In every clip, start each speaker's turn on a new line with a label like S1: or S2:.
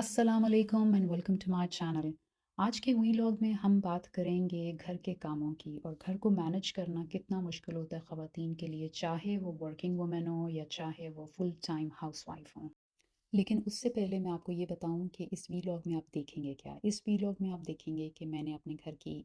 S1: अस्सलाम वालेकुम and welcome to my channel. आज के वीलॉग में हम बात करेंगे घर के कामों की और घर को मैनेज करना कितना मुश्किल होता है ख़वातीन के लिए, चाहे वो वर्किंग वुमेन हो या चाहे वो फुल टाइम हाउसवाइफ हो। लेकिन उससे पहले मैं आपको ये बताऊं कि इस वीलॉग में आप देखेंगे क्या। इस वीलॉग में आप देखेंगे कि मैंने अपने घर की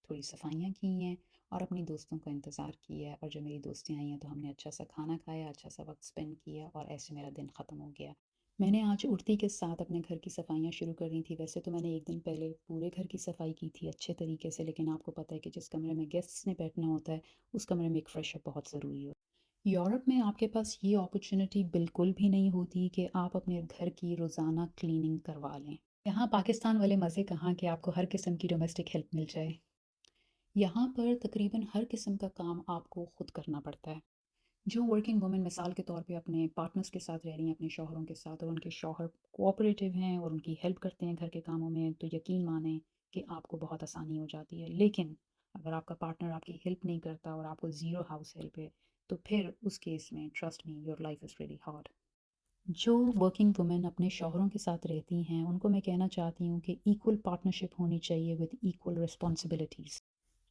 S1: थोड़ी सफाइयाँ की हैं और अपनी दोस्तों का इंतज़ार किया है, और जब मेरी दोस्तें आई हैं तो हमने अच्छा सा खाना खाया, अच्छा सा वक्त स्पेंड किया और ऐसे मेरा दिन ख़त्म हो गया। मैंने आज उड़ती के साथ अपने घर की सफाइयाँ शुरू कर दी थी। वैसे तो मैंने एक दिन पहले पूरे घर की सफाई की थी अच्छे तरीके से, लेकिन आपको पता है कि जिस कमरे में गेस्ट्स ने बैठना होता है उस कमरे में एक फ्रेश अप बहुत ज़रूरी हो। यूरोप में आपके पास ये अपॉर्चुनिटी बिल्कुल भी नहीं होती कि आप अपने घर की रोज़ाना क्लीनिंग करवा लें। यहाँ पाकिस्तान वाले मज़े कहाँ कि आपको हर किस्म की डोमेस्टिक हेल्प मिल जाए। यहाँ पर तकरीबन हर किस्म का काम आपको खुद करना पड़ता है। जो वर्किंग वुमेन मिसाल के तौर पे अपने पार्टनर्स के साथ रह रही हैं, अपने शौहरों के साथ, और उनके शौहर कोऑपरेटिव हैं और उनकी हेल्प करते हैं घर के कामों में, तो यकीन मानें कि आपको बहुत आसानी हो जाती है। लेकिन अगर आपका पार्टनर आपकी हेल्प नहीं करता और आपको ज़ीरो हाउस हेल्प है, तो फिर उस केस में trust me, your life is really hard. जो वर्किंग वुमेन अपने शौहरों के साथ रहती हैं उनको मैं कहना चाहती हूँ कि इक्वल पार्टनरशिप होनी चाहिए विद इक्वल रिस्पॉन्सिबिलिटीज़।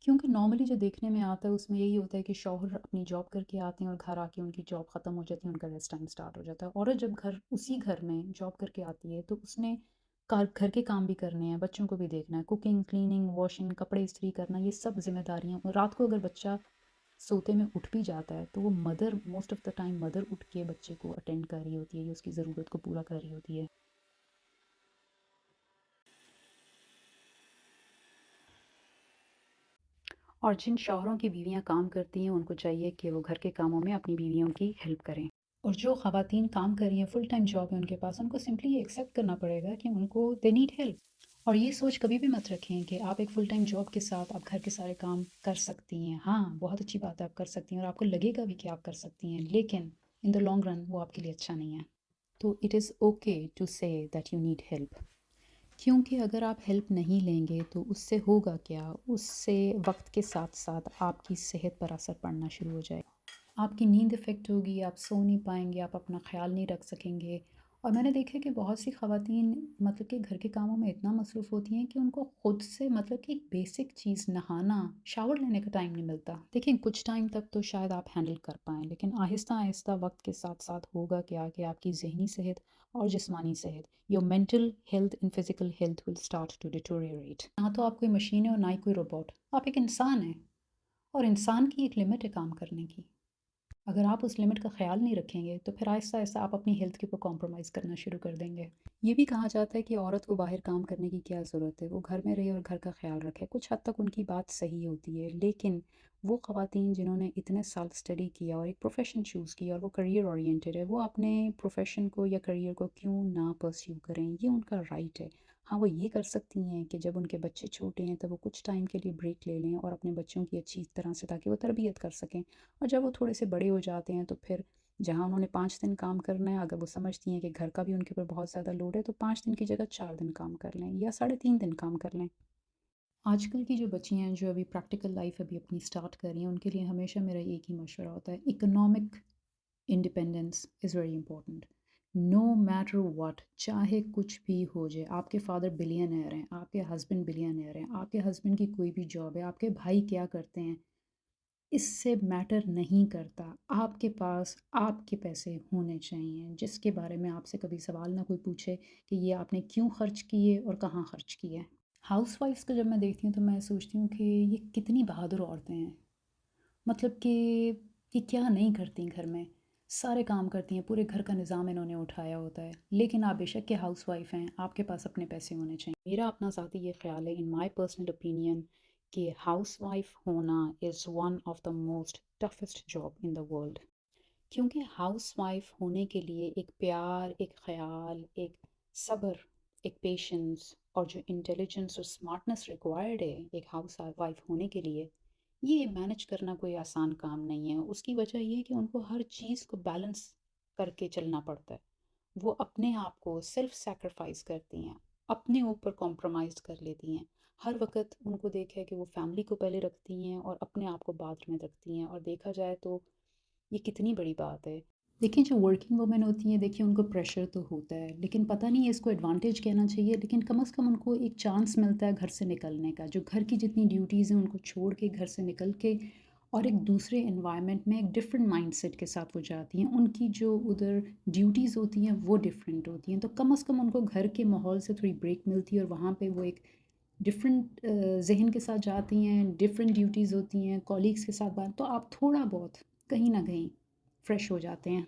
S1: क्योंकि नॉर्मली जो देखने में आता है उसमें यही होता है कि शौहर अपनी जॉब करके आते हैं और घर आके उनकी जॉब ख़त्म हो जाती है, उनका रेस्ट टाइम स्टार्ट हो जाता है। औरत जब उसी घर में जॉब करके आती है तो उसने घर के काम भी करने हैं, बच्चों को भी देखना है, कुकिंग, क्लीनिंग, वॉशिंग, कपड़े इस्त्री करना, ये सब जिम्मेदारियाँ। और रात को अगर बच्चा सोते में उठ भी जाता है तो वो mother, most of the time mother उठ के बच्चे को अटेंड कर रही होती है या उसकी ज़रूरत को पूरा कर रही होती है। और जिन शौहरों की बीवियां काम करती हैं उनको चाहिए कि वो घर के कामों में अपनी बीवियों की हेल्प करें। और जो ख़वातीन काम कर रही हैं, फुल टाइम जॉब है उनके पास, उनको सिंपली ये एक्सेप्ट करना पड़ेगा कि उनको दे नीड हेल्प। और ये सोच कभी भी मत रखें कि आप एक फुल टाइम जॉब के साथ आप घर के सारे काम कर सकती हैं। हाँ, बहुत अच्छी बात है, आप कर सकती हैं और आपको लगेगा भी कि आप कर सकती हैं, लेकिन इन द लॉन्ग रन वो आपके लिए अच्छा नहीं है। तो it is okay to say that you need help. क्योंकि अगर आप हेल्प नहीं लेंगे तो उससे होगा क्या, उससे वक्त के साथ साथ आपकी सेहत पर असर पड़ना शुरू हो जाएगा। आपकी नींद इफ़ेक्ट होगी, आप सो नहीं पाएंगे, आप अपना ख्याल नहीं रख सकेंगे। और मैंने देखा है कि बहुत सी ख़वातीन मतलब कि घर के कामों में इतना मसरूफ़ होती हैं कि उनको खुद से मतलब कि एक बेसिक चीज़, नहाना, शावर लेने का टाइम नहीं मिलता। देखिए, कुछ टाइम तक तो शायद आप हैंडल कर पाएँ, लेकिन आहिस्ता आहिस्ता वक्त के साथ साथ होगा क्या कि आपकी ज़हनी सेहत और जिस्मानी सेहत, your mental health and physical health will start to deteriorate. ना तो आप कोई मशीन है और ना ही कोई रोबोट, आप एक इंसान हैं। और इंसान की एक लिमिट है काम करने की। अगर आप उस लिमिट का ख्याल नहीं रखेंगे तो फिर आहिस्ता आहिस्ता आप अपनी हेल्थ के ऊपर कॉम्प्रोमाइज़ करना शुरू कर देंगे। ये भी कहा जाता है कि औरत को बाहर काम करने की क्या ज़रूरत है, वो घर में रहे और घर का ख्याल रखे। कुछ हद तक उनकी बात सही होती है, लेकिन वो ख़वातीन जिन्होंने इतने साल स्टडी किया और एक प्रोफ़ेशन चूज़ किया और वो करियर ओरिएंटेड है, वो अपने प्रोफ़ेशन को या करियर को क्यों ना परस्यू करें, ये उनका राइट है। हाँ, वो ये कर सकती हैं कि जब उनके बच्चे छोटे हैं तब वो कुछ टाइम के लिए ब्रेक ले लें और अपने बच्चों की अच्छी तरह से, ताकि वो तरबियत कर सकें। और जब वो थोड़े से बड़े हो जाते हैं तो फिर जहाँ उन्होंने 5 दिन काम करना है, अगर वो समझती हैं कि घर का भी उनके ऊपर बहुत ज़्यादा लोड है, तो 5 दिन की जगह 4 दिन काम कर लें या 3.5 दिन काम कर लें। आजकल की जो बच्ची हैं जो अभी प्रैक्टिकल लाइफ अभी अपनी स्टार्ट कर रही हैं, उनके लिए हमेशा मेरा एक ही मशवरा होता है, economic independence is very important. No matter what, चाहे कुछ भी हो जाए, आपके फादर बिलियनर हैं, आपके हस्बैंड बिलियनर हैं, आपके हस्बैंड की कोई भी जॉब है, आपके भाई क्या करते हैं, इससे मैटर नहीं करता। आपके पास आपके पैसे होने चाहिए, जिसके बारे में आपसे कभी सवाल ना कोई पूछे कि ये आपने क्यों खर्च किए और कहाँ खर्च किए। हाउसवाइफ्स को जब मैं देखती हूँ तो मैं सोचती हूँ कि ये कितनी बहादुर औरतें हैं। मतलब कि ये क्या नहीं करती घर में, सारे काम करती हैं, पूरे घर का निज़ाम इन्होंने उठाया होता है। लेकिन आप बेशक के हाउसवाइफ हैं, आपके पास अपने पैसे होने चाहिए। मेरा अपना ज़ाती ये ख्याल है, इन माय पर्सनल ओपिनियन, कि हाउसवाइफ होना is one of the most toughest job in the world. क्योंकि हाउसवाइफ होने के लिए एक प्यार, एक ख़याल, एक सब्र, एक पेशेंस और जो इंटेलिजेंस और स्मार्टनेस रिक्वायर्ड है एक हाउस वाइफ होने के लिए, ये मैनेज करना कोई आसान काम नहीं है। उसकी वजह ये है कि उनको हर चीज़ को बैलेंस करके चलना पड़ता है। वो अपने आप को सेल्फ सेक्रीफाइस करती हैं, अपने ऊपर कॉम्प्रोमाइज़ कर लेती हैं। हर वक्त उनको देखा है कि वो फैमिली को पहले रखती हैं और अपने आप को बाद में रखती हैं, और देखा जाए तो ये कितनी बड़ी बात है। देखिए जो वर्किंग वुमेन होती हैं, देखिए उनको प्रेशर तो होता है, लेकिन पता नहीं है इसको एडवांटेज कहना चाहिए, लेकिन कम से कम उनको एक चांस मिलता है घर से निकलने का। जो घर की जितनी ड्यूटीज़ हैं उनको छोड़ के घर से निकल के और एक दूसरे एनवायरनमेंट में एक डिफरेंट माइंडसेट के साथ वो जाती हैं। उनकी जो उधर ड्यूटीज़ होती हैं वो डिफरेंट होती हैं, तो कम से कम उनको घर के माहौल से थोड़ी ब्रेक मिलती है और वहाँ पे वो एक डिफरेंट ज़हन के साथ जाती हैं, डिफरेंट ड्यूटीज़ होती हैं, कॉलीग्स के साथ बात, तो आप थोड़ा बहुत कहीं न कहीं फ्रेश हो जाते हैं।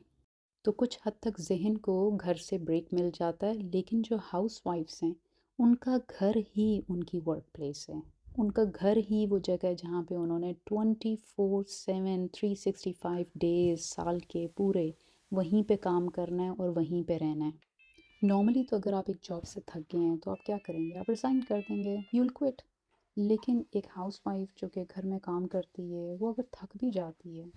S1: तो कुछ हद तक ज़हन को घर से ब्रेक मिल जाता है, लेकिन जो हाउसवाइफ्स हैं उनका घर ही उनकी वर्क प्लेस है। उनका घर ही वो जगह है जहाँ पे उन्होंने 24/7 365 डेज़ साल के पूरे वहीं पे काम करना है और वहीं पे रहना है। नॉर्मली तो अगर आप एक जॉब से थक गए हैं तो आप क्या करेंगे, आप रिज़ाइन कर देंगे, यू विल क्विट। लेकिन एक हाउसवाइफ जो कि घर में काम करती है वो अगर थक भी जाती है,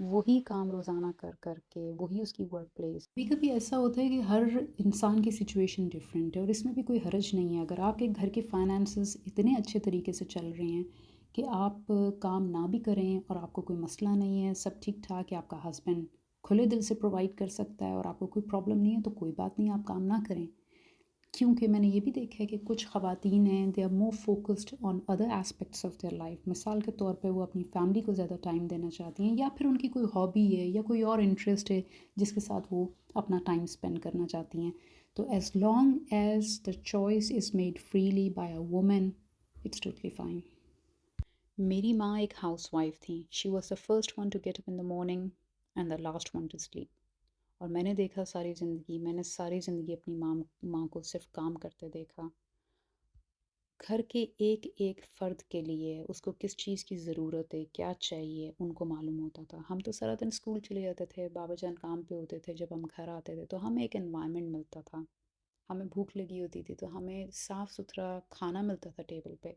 S1: वही काम रोज़ाना कर कर के वही उसकी वर्क प्लेस, कभी कभी ऐसा होता है कि हर इंसान की सिचुएशन डिफरेंट है और इसमें भी कोई हर्ज नहीं है। अगर आपके घर के फाइनेंसेस इतने अच्छे तरीके से चल रहे हैं कि आप काम ना भी करें और आपको कोई मसला नहीं है, सब ठीक ठाक है, आपका हस्बैंड खुले दिल से प्रोवाइड कर सकता है और आपको कोई प्रॉब्लम नहीं है, तो कोई बात नहीं, आप काम ना करें। क्योंकि मैंने ये भी देखा है कि कुछ ख़वातीन हैं, they are more focused on other aspects of their life. मिसाल के तौर पे वो अपनी फैमिली को ज़्यादा टाइम देना चाहती हैं, या फिर उनकी कोई हॉबी है या कोई और इंटरेस्ट है जिसके साथ वो अपना टाइम स्पेंड करना चाहती हैं। तो as long as the choice is made freely by a woman, it's totally fine. मेरी माँ एक हाउसवाइफ थी। She was the first one to get up in the morning and the last one to sleep. और मैंने देखा मैंने सारी ज़िंदगी अपनी माँ को सिर्फ काम करते देखा। घर के एक एक फ़र्द के लिए उसको किस चीज़ की ज़रूरत है, क्या चाहिए, उनको मालूम होता था। हम तो सारा दिन स्कूल चले जाते थे, बाबा जान काम पे होते थे, जब हम घर आते थे तो हमें एक एनवायरनमेंट मिलता था। हमें भूख लगी होती थी तो हमें साफ़ सुथरा खाना मिलता था टेबल पे,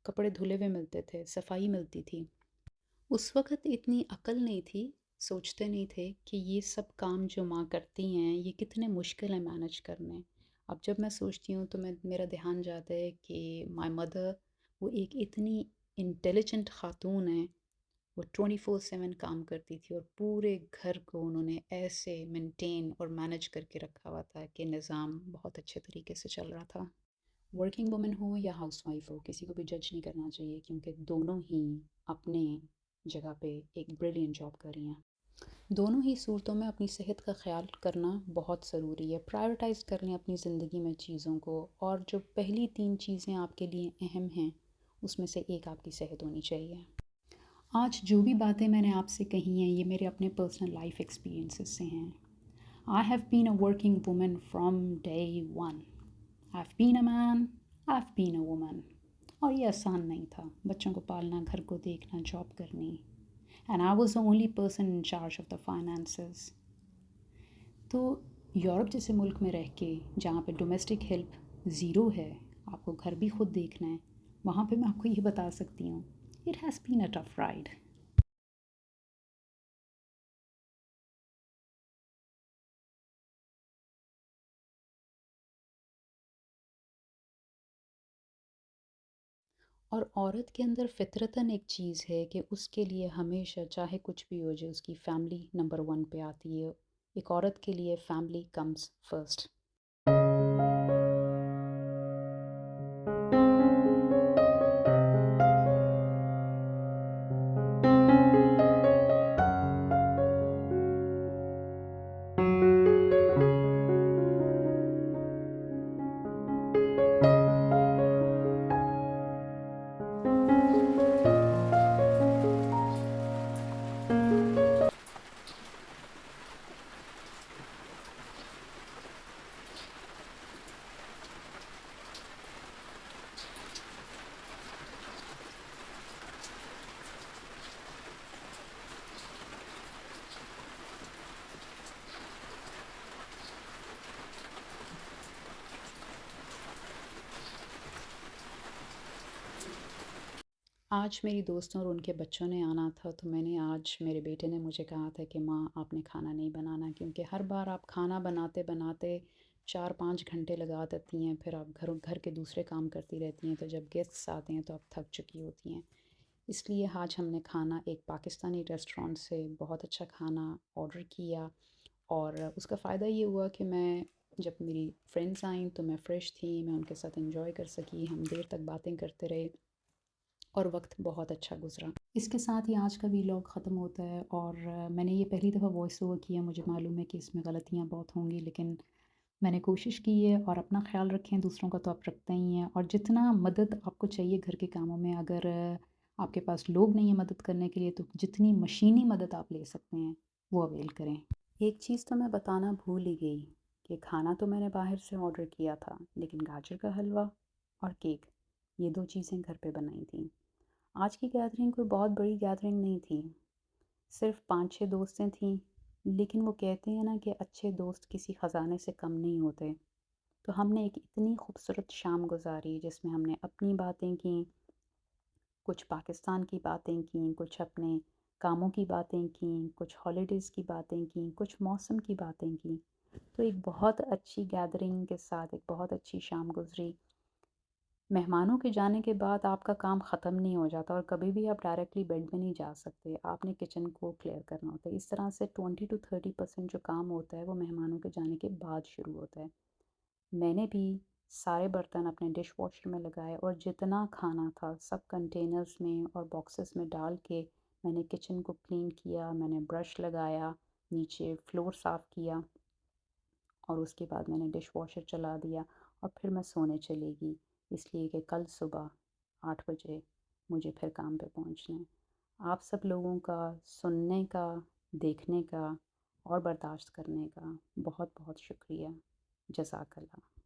S1: कपड़े धुले हुए मिलते थे, सफाई मिलती थी। उस वक़्त इतनी अक्ल नहीं थी, सोचते नहीं थे कि ये सब काम जो माँ करती हैं ये कितने मुश्किल हैं मैनेज करने। अब जब मैं सोचती हूँ तो मैं मेरा ध्यान जाता है कि माय मदर, वो एक इतनी इंटेलिजेंट ख़ातून है। वो 24/7 काम करती थी और पूरे घर को उन्होंने ऐसे मेंटेन और मैनेज करके रखा हुआ था कि निज़ाम बहुत अच्छे तरीके से चल रहा था। वर्किंग वुमन हो या हाउसवाइफ हो, किसी को भी जज नहीं करना चाहिए, क्योंकि दोनों ही अपने जगह पे एक ब्रिलियंट जॉब कर रही हैं। दोनों ही सूरतों में अपनी सेहत का ख्याल करना बहुत ज़रूरी है। प्रायोरिटाइज़ कर लें अपनी ज़िंदगी में चीज़ों को, और जो पहली 3 चीज़ें आपके लिए अहम हैं उसमें से एक आपकी सेहत होनी चाहिए। आज जो भी बातें मैंने आपसे कही हैं ये मेरे अपने पर्सनल लाइफ एक्सपीरियंसेस से हैं। I have been a working woman from day one. I have been a man, I have been a woman. और ये आसान नहीं था, बच्चों को पालना, घर को देखना, जॉब करनी, and I was the only person in charge of the finances. तो यूरोप जैसे मुल्क में रह के जहाँ पे डोमेस्टिक हेल्प ज़ीरो है, आपको घर भी खुद देखना है, वहाँ पे मैं आपको ये बता सकती हूँ, it has been a tough ride. और औरत के अंदर फ़ितरतन एक चीज़ है कि उसके लिए हमेशा चाहे कुछ भी हो जाए उसकी फ़ैमिली नंबर वन पे आती है। एक औरत के लिए फ़ैमिली कम्स फर्स्ट। आज मेरी दोस्तों और उनके बच्चों ने आना था, तो मैंने आज मेरे बेटे ने मुझे कहा था कि माँ आपने खाना नहीं बनाना, क्योंकि हर बार आप खाना बनाते बनाते 4-5 घंटे लगा देती हैं, फिर आप घर घर के दूसरे काम करती रहती हैं, तो जब गेस्ट्स आते हैं तो आप थक चुकी होती हैं। इसलिए आज हमने खाना एक पाकिस्तानी रेस्टोरेंट से बहुत अच्छा खाना ऑर्डर किया, اور اس کا فائدہ یہ ہوا کہ میں جب میری فرینڈس آئیں تو میں فریش تھی، میں ان کے ساتھ انجوائے کر سکی، ہم دیر تک باتیں کرتے رہے اور وقت بہت اچھا گزرا۔ اس کے ساتھ ہی آج کا ویلاگ ختم ہوتا ہے، اور میں نے یہ پہلی دفعہ وائس اوور کیا، مجھے معلوم ہے کہ اس میں غلطیاں بہت ہوں گی، لیکن میں نے کوشش کی ہے۔ اور اپنا خیال رکھیں، دوسروں کا تو آپ رکھتے ہی ہیں، اور جتنا مدد آپ کو چاہیے گھر کے کاموں میں، اگر آپ کے پاس لوگ نہیں ہیں مدد کرنے کے لیے، تو جتنی مشینی مدد آپ لے سکتے ہیں وہ اویل کریں۔ ایک چیز تو میں بتانا بھول ہی گئی کہ کھانا تو میں نے باہر سے آرڈر کیا تھا، لیکن گاجر کا حلوہ اور کیک، یہ 2 چیزیں گھر پہ بنائی تھیں۔ آج کی گیدرنگ کوئی بہت بڑی گیدرنگ نہیں تھی، صرف 5-6 دوستیں تھیں، لیکن وہ کہتے ہیں نا کہ اچھے دوست کسی خزانے سے کم نہیں ہوتے۔ تو ہم نے ایک اتنی خوبصورت شام گزاری جس میں ہم نے اپنی باتیں کیں، کچھ پاکستان کی باتیں کیں، کچھ اپنے کاموں کی باتیں کیں، کچھ ہالیڈیز کی باتیں کیں، کچھ موسم کی باتیں کیں۔ تو ایک بہت اچھی گیدرنگ کے ساتھ ایک بہت اچھی شام گزری۔ مہمانوں کے جانے کے بعد آپ کا کام ختم نہیں ہو جاتا، اور کبھی بھی آپ ڈائریکٹلی بیڈ میں نہیں جا سکتے، آپ نے کچن کو کلیئر کرنا ہوتا ہے۔ اس طرح سے 20 to 30% جو کام ہوتا ہے وہ مہمانوں کے جانے کے بعد شروع ہوتا ہے۔ میں نے بھی سارے برتن اپنے ڈش واشر میں لگائے، اور جتنا کھانا تھا سب کنٹینرز میں اور باکسز میں ڈال کے میں نے کچن کو کلین کیا، میں نے برش لگایا، نیچے فلور صاف کیا، اور اس کے بعد میں نے ڈش واشر چلا دیا، اور پھر میں سونے چلی گئی، اس لیے کہ کل صبح 8 بجے مجھے پھر کام پہ پہنچنا ہے۔ آپ سب لوگوں کا سننے کا، دیکھنے کا اور برداشت کرنے کا بہت بہت شکریہ۔ جزاک اللہ۔